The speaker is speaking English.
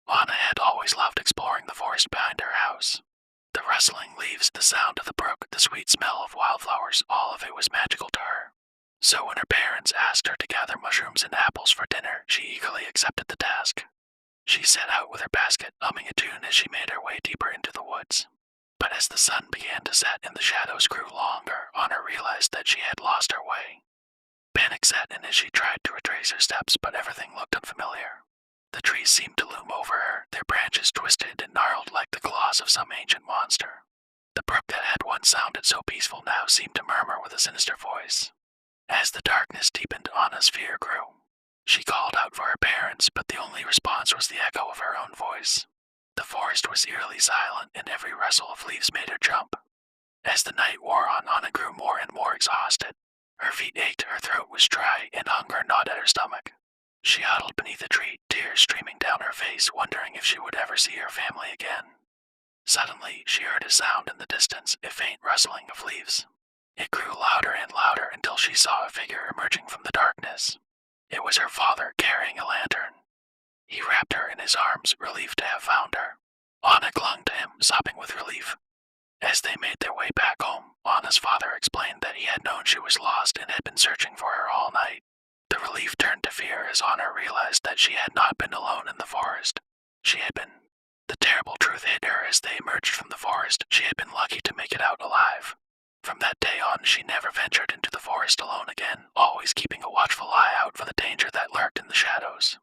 Anna had always loved exploring the forest behind her house. The rustling leaves, the sound of the brook, the sweet smell of wildflowers, all of it was magical to her. So when her parents asked her to gather mushrooms and apples for dinner, she eagerly accepted the task. She set out with her basket, humming a tune as she made her way deeper into the woods. But as the sun began to set and the shadows grew longer, Anna realized that she had lost her way. Panic set in as she tried to retrace her steps, but everything looked unfamiliar. The trees seemed to loom over her, their branches twisted and gnarled like the claws of some ancient monster. The brook that had once sounded so peaceful now seemed to murmur with a sinister voice. As the darkness deepened, Anna's fear grew. She called out for her parents, but the only response was the echo of her own voice. The forest was eerily silent, and every rustle of leaves made her jump. As the night wore on, Anna grew more and more exhausted. Her feet ached, her throat was dry, and hunger gnawed at her stomach. She huddled beneath a tree, tears streaming down her face, wondering if she would ever see her family again. Suddenly, she heard a sound in the distance, a faint rustling of leaves. It grew louder and louder until she saw a figure emerging from the darkness. It was her father carrying a lantern. He wrapped her in his arms, relieved to have found her. Anna clung to him, sobbing with relief. As they made their way back home, Anna's father explained that he had known she was lost and had been searching for her all night. The relief turned to fear as Anna realized that she had not been alone in the forest. She had been. The terrible truth hit her as they emerged from the forest. She had been lucky to make it out alive. From that day on, she never ventured into the forest alone again, always keeping a watchful eye out for the danger that lurked in the shadows.